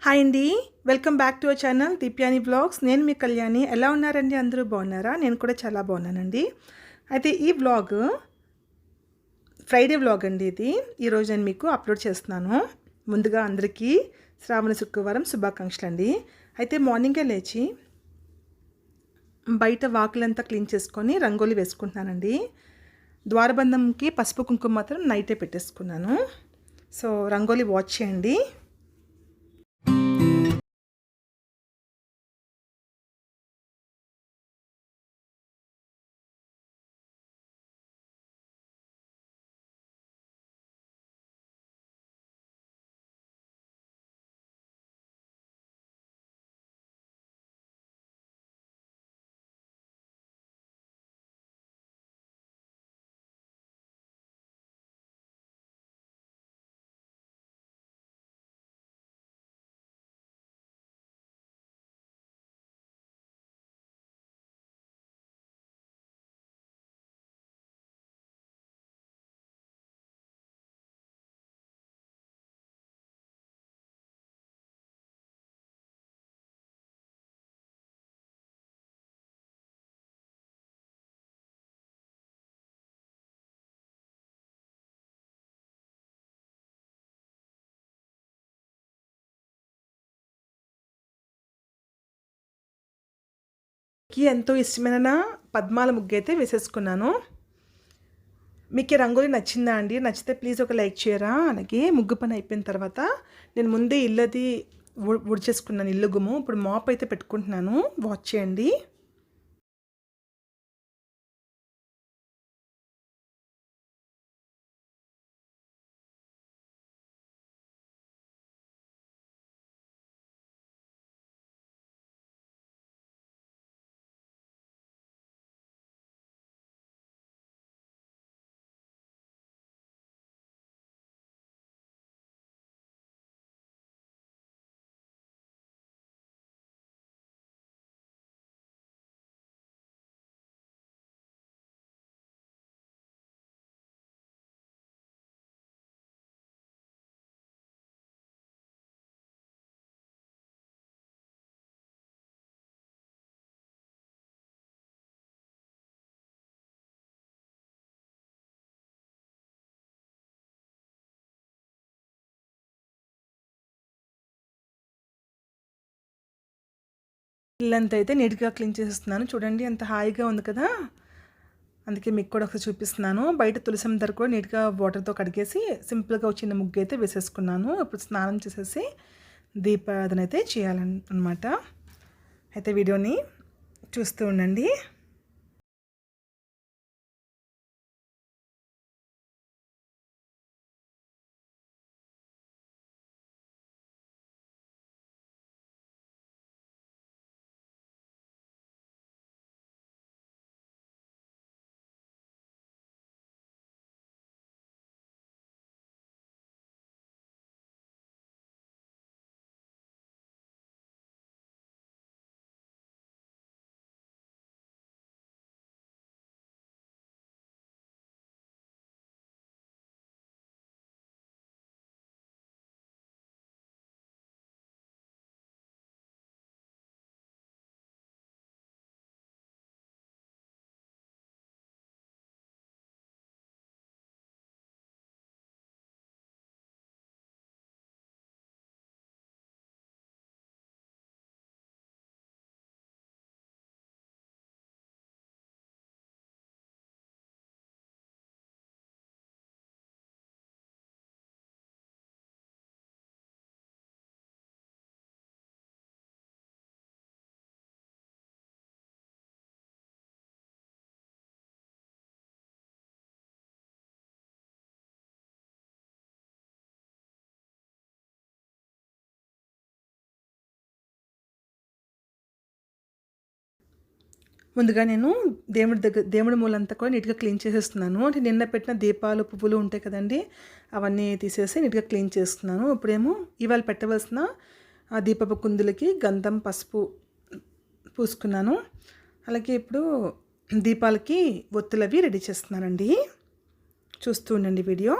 Hi అండి, welcome back to our channel Deepyani vlogs. నేను మీ కళ్యాణి. ఎలా ఉన్నారండి? అందరూ బాగున్నారా? నేను కూడా చాలా బాగున్నానండి. అయితే ఈ వ్లాగ్ ఫ్రైడే వ్లాగ్ అండి. ఈరోజు నేను మీకు అప్లోడ్ చేస్తున్నాను. ముందుగా అందరికీ శ్రావణ శుక్రవారం శుభాకాంక్షలు అండి. అయితే మార్నింగే లేచి బయట వాకులంతా క్లీన్ చేసుకొని రంగోలి వేసుకుంటున్నానండి. ద్వారబంధంకి పసుపు కుంకుమ మాత్రం నైటే పెట్టేసుకున్నాను. సో రంగోలి వాచ్ చేయండి. ఎంతో ఇష్టమైన పద్మాల ముగ్గు అయితే వేసేసుకున్నాను. మీకు రంగోలి నచ్చిందా అండి? నచ్చితే ప్లీజ్ ఒక లైక్ చేయరా. అలాగే ముగ్గు పని అయిపోయిన తర్వాత నేను ముందే ఇల్లది ఉడిచేసుకున్నాను, ఇల్లు గుమ్ము. ఇప్పుడు మాప్ అయితే పెట్టుకుంటున్నాను. వాచ్ చేయండి. ఇల్లంతా అయితే నీట్గా క్లీన్ చేసేస్తున్నాను. చూడండి ఎంత హాయిగా ఉంది కదా. అందుకే మీకు కూడా ఒకసారి చూపిస్తున్నాను. బయట తులసం దగ్గర కూడా నీట్గా వాటర్తో కడిగేసి సింపుల్గా ఒక చిన్న ముగ్గు అయితే వేసేసుకున్నాను. ఇప్పుడు స్నానం చేసేసి దీపారాధన అయితే చేయాలన్నమాట. అయితే వీడియోని చూస్తూ ఉండండి. ముందుగా నేను దేవుడి మూలంతా కూడా నీట్గా క్లీన్ చేసేస్తున్నాను. అంటే నిన్న పెట్టిన దీపాలు పువ్వులు ఉంటాయి కదండి, అవన్నీ తీసేసి నీట్గా క్లీన్ చేస్తున్నాను. ఇప్పుడేమో ఇవాళ పెట్టవలసిన ఆ దీపపు కుందులకి గంధం పసుపు పూసుకున్నాను. అలాగే ఇప్పుడు దీపాలకి ఒత్తులు అవి రెడీ చేస్తున్నానండి. చూస్తూ ఉండండి వీడియో.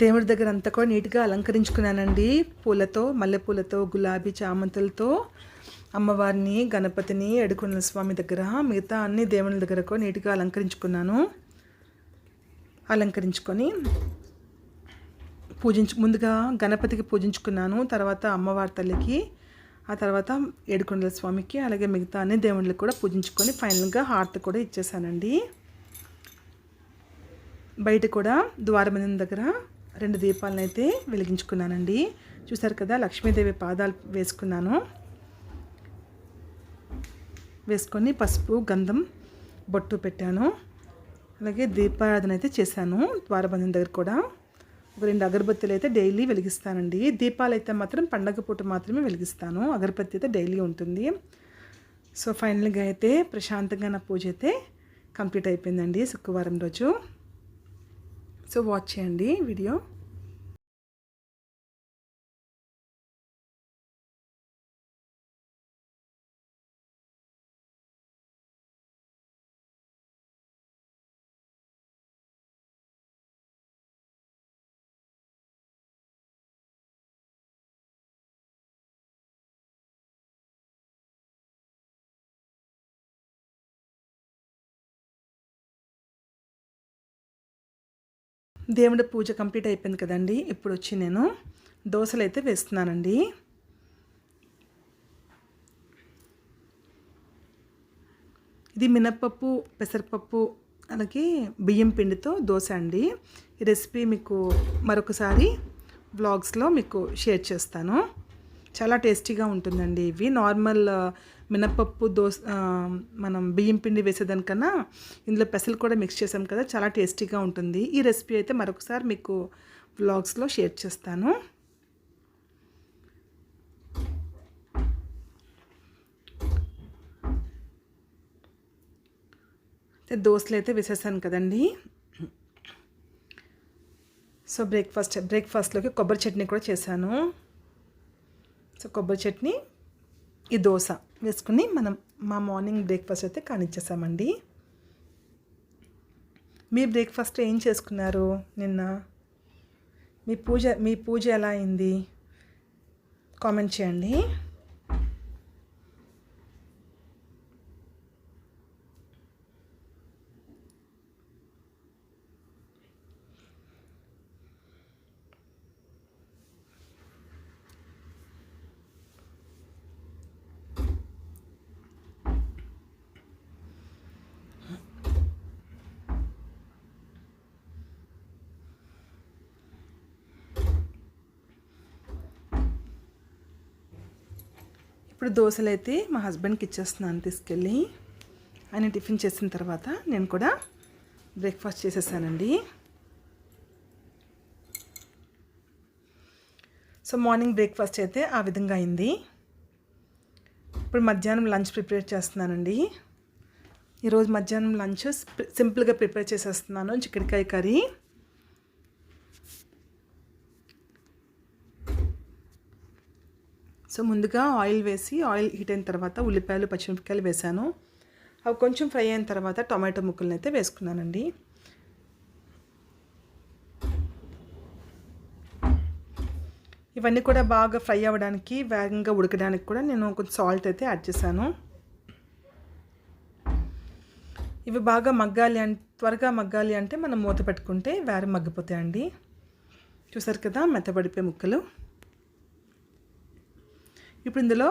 దేవుడి దగ్గర అంతా కూడా నీట్గా అలంకరించుకున్నానండి. పూలతో, మల్లెపూలతో, గులాబీ చామంతులతో అమ్మవారిని, గణపతిని, ఏడుకొండల స్వామి దగ్గర, మిగతా అన్ని దేవుని దగ్గర కూడా నీట్గా అలంకరించుకున్నాను. అలంకరించుకొని ముందుగా గణపతికి పూజించుకున్నాను. తర్వాత అమ్మవారి తల్లికి, ఆ తర్వాత ఏడుకొండల స్వామికి, అలాగే మిగతా అన్ని దేవుళ్ళకి కూడా పూజించుకొని ఫైనల్గా హారతి కూడా ఇచ్చేసానండి. బయట కూడా ద్వారబంధం దగ్గర 2 దీపాలను అయితే వెలిగించుకున్నానండి. చూసారు కదా, లక్ష్మీదేవి పాదాలు వేసుకున్నాను. వేసుకొని పసుపు, గంధం, బొట్టు పెట్టాను. అలాగే దీపారాధన అయితే చేశాను. ద్వారబంధం దగ్గర కూడా ఒక 2 అగరబత్తులు అయితే డైలీ వెలిగిస్తానండి. దీపాలు అయితే మాత్రం పండగ పూట మాత్రమే వెలిగిస్తాను. అగరబత్తి అయితే డైలీ ఉంటుంది. సో ఫైనల్గా అయితే ప్రశాంతంగా నా పూజ అయితే కంప్లీట్ అయిపోయిందండి శుక్రవారం రోజు. సో వాచ్ చేయండి వీడియో. దేవుడి పూజ కంప్లీట్ అయిపోయింది కదండి. ఇప్పుడు వచ్చి నేను దోశలు అయితే వేస్తున్నానండి. ఇది మినప్పప్పు, పెసరపప్పు, అలాగే బియ్యం పిండితో దోశ అండి. ఈ రెసిపీ మీకు మరొకసారి వ్లాగ్స్లో మీకు షేర్ చేస్తాను. చాలా టేస్టీగా ఉంటుందండి. ఇవి నార్మల్ మినపప్పు దోశ, మనం బియ్యం పిండి వేసేదానికన్నా ఇందులో పెసలు కూడా మిక్స్ చేసాం కదా, చాలా టేస్టీగా ఉంటుంది. ఈ రెసిపీ అయితే మరొకసారి మీకు వ్లాగ్స్లో షేర్ చేస్తాను. దోశలు అయితే వేసేసాను కదండి. సో బ్రేక్ఫాస్ట్లోకి కొబ్బరి చట్నీ కూడా చేశాను. సో కొబ్బరి చట్నీ, ఈ దోశ వేసుకుని మనం మా మార్నింగ్ బ్రేక్ఫాస్ట్ అయితే కానిచ్చేసామండి. మీ బ్రేక్ఫాస్ట్ ఏం చేసుకున్నారు నిన్న? మీ పూజ ఎలా అయింది? కామెంట్ చేయండి. ఇప్పుడు దోశలు అయితే మా హస్బెండ్కి ఇచ్చేస్తున్నాను తీసుకెళ్ళి. ఆయన టిఫిన్ చేసిన తర్వాత నేను కూడా బ్రేక్ఫాస్ట్ చేసేసానండి. సో మార్నింగ్ బ్రేక్ఫాస్ట్ అయితే ఆ విధంగా అయింది. ఇప్పుడు మధ్యాహ్నం లంచ్ ప్రిపేర్ చేస్తున్నానండి. ఈరోజు మధ్యాహ్నం లంచ్ సింపుల్గా ప్రిపేర్ చేసేస్తున్నాను. చిక్కుడుకాయ కర్రీ, సో ముందుగా ఆయిల్ వేసి, ఆయిల్ హీట్ అయిన తర్వాత ఉల్లిపాయలు, పచ్చిమిరపకాయలు వేసాను. అవి కొంచెం ఫ్రై అయిన తర్వాత టొమాటో ముక్కలను అయితే వేసుకున్నానండి. ఇవన్నీ కూడా బాగా ఫ్రై అవ్వడానికి, వేగంగా ఉడకడానికి కూడా నేను కొంచెం సాల్ట్ అయితే యాడ్ చేశాను. ఇవి బాగా మగ్గాలి త్వరగా మగ్గాలి అంటే మనం మూత పెట్టుకుంటే వేరే మగ్గిపోతాయండి. చూసారు కదా, మెత్తబడిపోయే ముక్కలు. ఇప్పుడు ఇందులో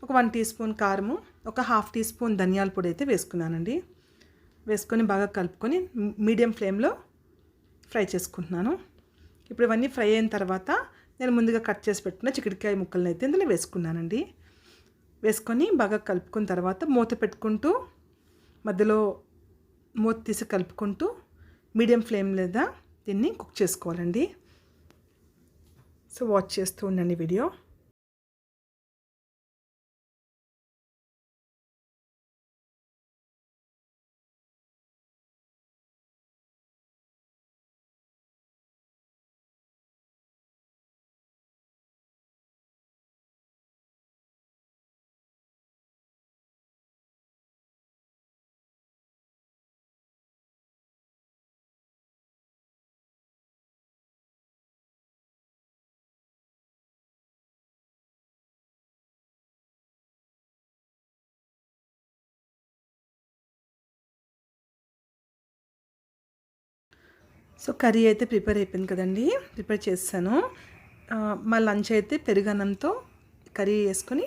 ఒక 1 టీ స్పూన్ కారము, ఒక 1/2 టీ స్పూన్ ధనియాల పొడి అయితే వేసుకున్నానండి. వేసుకొని బాగా కలుపుకొని మీడియం ఫ్లేమ్లో ఫ్రై చేసుకుంటున్నాను. ఇప్పుడు ఇవన్నీ ఫ్రై అయిన తర్వాత నేను ముందుగా కట్ చేసి పెట్టుకున్న చిక్కుడుకాయ ముక్కలను అయితే ఇందులో వేసుకున్నానండి. వేసుకొని బాగా కలుపుకున్న తర్వాత మూత పెట్టుకుంటూ, మధ్యలో మూత తీసి కలుపుకుంటూ మీడియం ఫ్లేమ్ లేదా దీన్ని కుక్ చేసుకోవాలండి. సో వాచ్ చేస్తూ ఉండండి వీడియో. సో కర్రీ అయితే ప్రిపేర్ అయిపోయింది కదండి, ప్రిపేర్ చేస్తాను. మా లంచ్ అయితే పెరుగన్నంతో కర్రీ వేసుకొని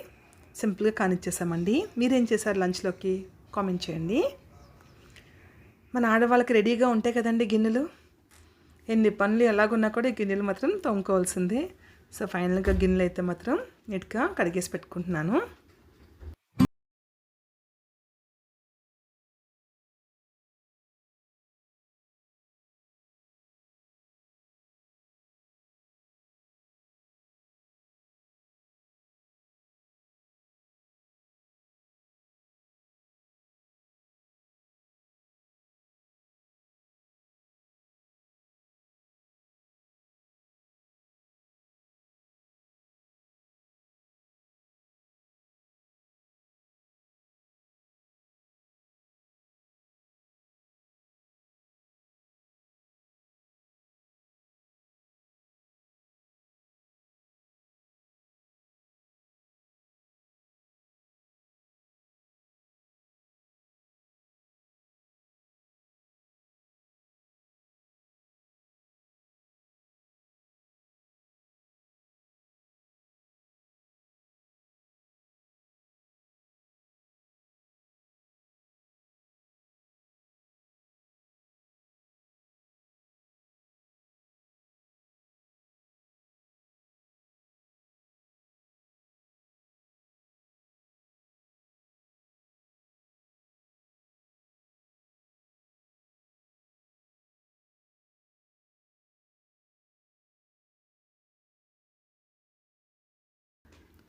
సింపుల్గా కానిచ్చేసామండి. మీరేం చేశారు లంచ్లోకి కామెంట్ చేయండి. మన ఆడవాళ్ళకి రెడీగా ఉంటాయి కదండి గిన్నెలు. ఎన్ని పనులు ఎలాగున్నా కూడా ఈ గిన్నెలు మాత్రం తోముకోవాల్సిందే. సో ఫైనల్గా గిన్నెలు అయితే మాత్రం నీట్గా కడిగేసి పెట్టుకుంటున్నాను.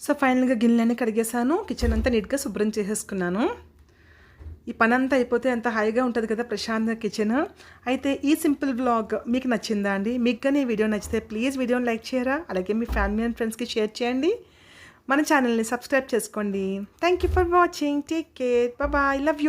సో ఫైనల్గా గిన్నెలన్నీ కడిగేసాను, కిచెన్ అంతా నీట్గా శుభ్రం చేసేసుకున్నాను. ఈ పని అంతా అయిపోతే అంత హాయిగా ఉంటుంది కదా ప్రశాంత్ కిచెన్. అయితే ఈ సింపుల్ వ్లాగ్ మీకు నచ్చిందా అండి? మీకు కానీ ఈ వీడియో నచ్చితే ప్లీజ్ వీడియోని లైక్ చేయరా, అలాగే మీ ఫ్యామిలీ అండ్ ఫ్రెండ్స్కి షేర్ చేయండి. మన ఛానల్ని సబ్స్క్రైబ్ చేసుకోండి. Thank you for watching. Take care. Bye. Love you.